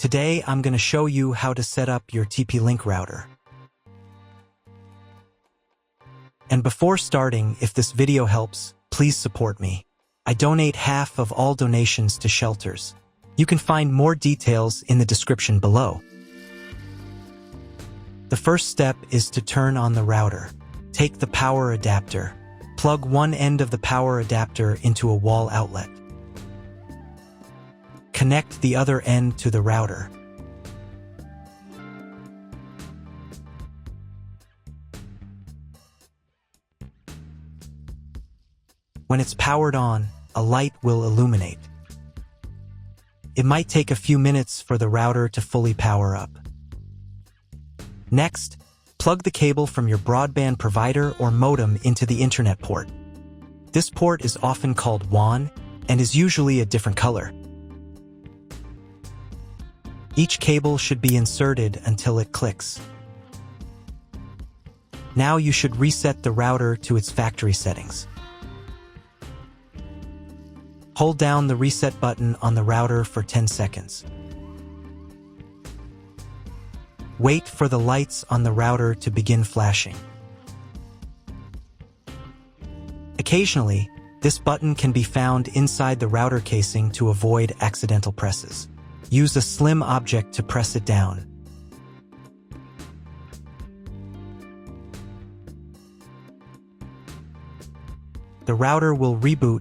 Today, I'm going to show you how to set up your TP-Link router. And before starting, if this video helps, please support me. I donate half of all donations to shelters. You can find more details in the description below. The first step is to turn on the router. Take the power adapter. Plug one end of the power adapter into a wall outlet. Connect the other end to the router. When it's powered on, a light will illuminate. It might take a few minutes for the router to fully power up. Next, plug the cable from your broadband provider or modem into the internet port. This port is often called WAN and is usually a different color. Each cable should be inserted until it clicks. Now you should reset the router to its factory settings. Hold down the reset button on the router for 10 seconds. Wait for the lights on the router to begin flashing. Occasionally, this button can be found inside the router casing to avoid accidental presses. Use a slim object to press it down. The router will reboot,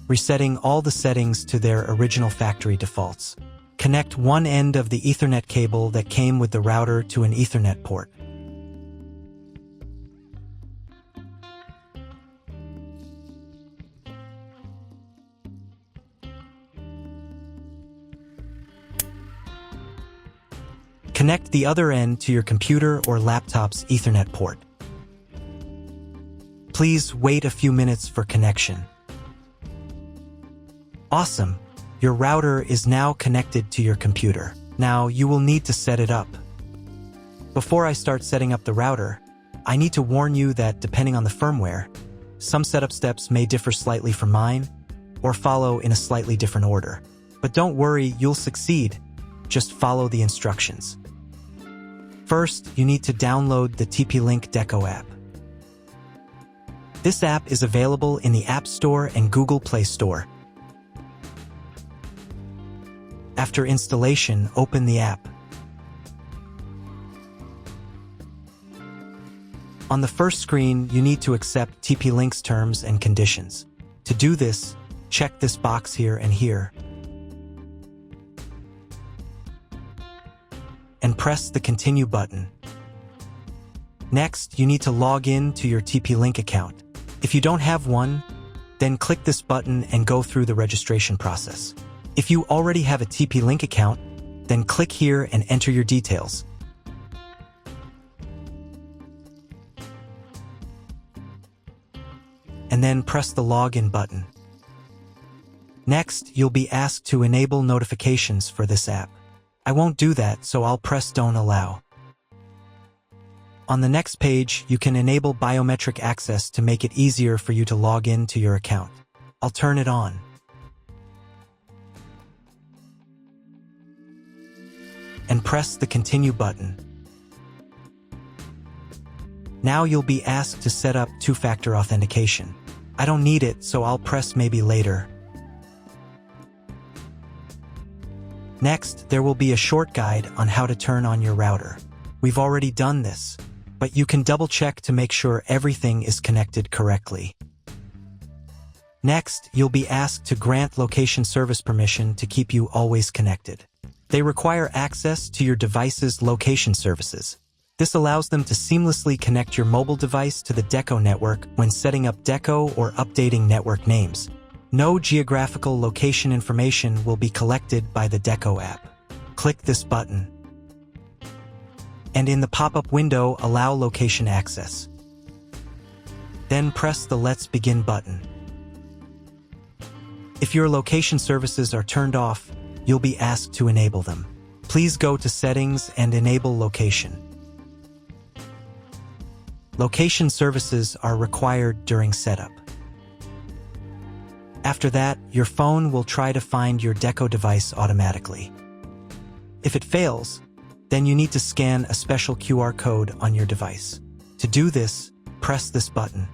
resetting all the settings to their original factory defaults. Connect one end of the Ethernet cable that came with the router to an Ethernet port. Connect the other end to your computer or laptop's Ethernet port. Please wait a few minutes for connection. Awesome! Your router is now connected to your computer. Now you will need to set it up. Before I start setting up the router, I need to warn you that depending on the firmware, some setup steps may differ slightly from mine or follow in a slightly different order. But don't worry, you'll succeed. Just follow the instructions. First, you need to download the TP-Link Deco app. This app is available in the App Store and Google Play Store. After installation, open the app. On the first screen, you need to accept TP-Link's terms and conditions. To do this, check this box here and here, and press the Continue button. Next, you need to log in to your TP-Link account. If you don't have one, then click this button and go through the registration process. If you already have a TP-Link account, then click here and enter your details. And then press the Login button. Next, you'll be asked to enable notifications for this app. I won't do that, so I'll press Don't Allow. On the next page, you can enable biometric access to make it easier for you to log in to your account. I'll turn it on. And press the Continue button. Now you'll be asked to set up two-factor authentication. I don't need it, so I'll press Maybe later. Next, there will be a short guide on how to turn on your router. We've already done this, but you can double-check to make sure everything is connected correctly. Next, you'll be asked to grant location service permission to keep you always connected. They require access to your device's location services. This allows them to seamlessly connect your mobile device to the Deco network when setting up Deco or updating network names. No geographical location information will be collected by the Deco app. Click this button. And in the pop-up window, allow location access. Then press the Let's Begin button. If your location services are turned off, you'll be asked to enable them. Please go to Settings and enable Location. Location services are required during setup. After that, your phone will try to find your Deco device automatically. If it fails, then you need to scan a special QR code on your device. To do this, press this button.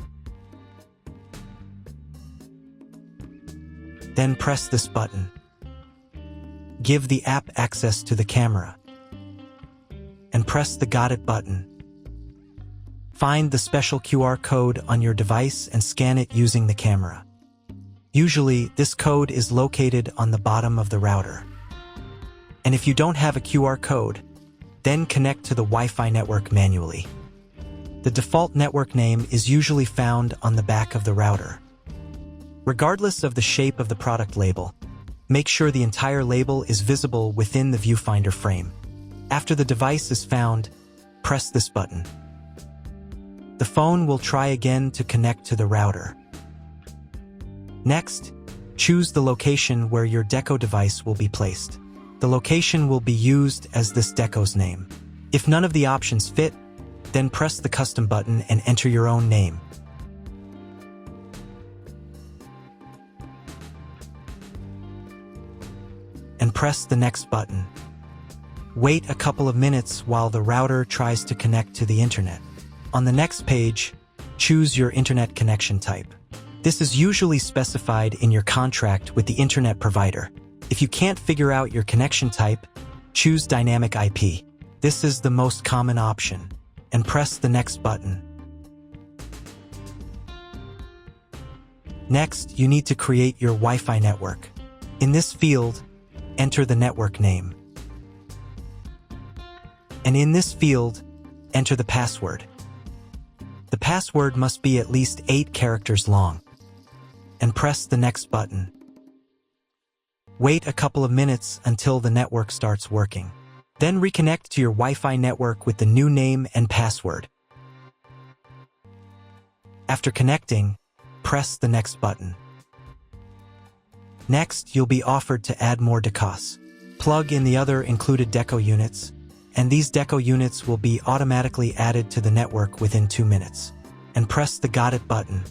Then press this button. Give the app access to the camera. And press the Got It button. Find the special QR code on your device and scan it using the camera. Usually, this code is located on the bottom of the router. And if you don't have a QR code, then connect to the Wi-Fi network manually. The default network name is usually found on the back of the router. Regardless of the shape of the product label, make sure the entire label is visible within the viewfinder frame. After the device is found, press this button. The phone will try again to connect to the router. Next, choose the location where your Deco device will be placed. The location will be used as this Deco's name. If none of the options fit, then press the custom button and enter your own name. And press the next button. Wait a couple of minutes while the router tries to connect to the internet. On the next page, choose your internet connection type. This is usually specified in your contract with the internet provider. If you can't figure out your connection type, choose Dynamic IP. This is the most common option, and press the next button. Next, you need to create your Wi-Fi network. In this field, enter the network name. And in this field, enter the password. The password must be at least 8 characters long. And press the next button. Wait a couple of minutes until the network starts working. Then reconnect to your Wi-Fi network with the new name and password. After connecting, press the next button. Next, you'll be offered to add more decos. Plug in the other included Deco units, and these Deco units will be automatically added to the network within 2 minutes. And press the Got It button.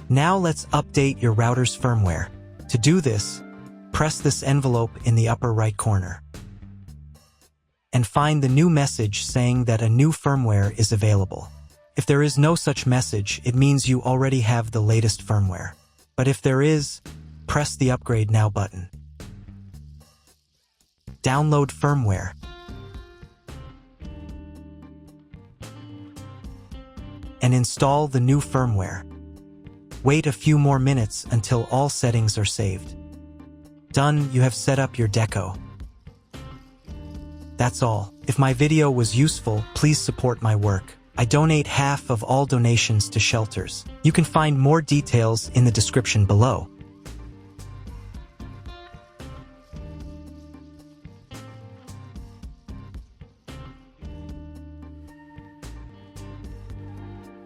Now let's update your router's firmware. To do this, press this envelope in the upper right corner. And find the new message saying that a new firmware is available. If there is no such message, it means you already have the latest firmware. But if there is, press the Upgrade Now button. Download firmware. And install the new firmware. Wait a few more minutes until all settings are saved. Done, you have set up your Deco. That's all. If my video was useful, please support my work. I donate half of all donations to shelters. You can find more details in the description below.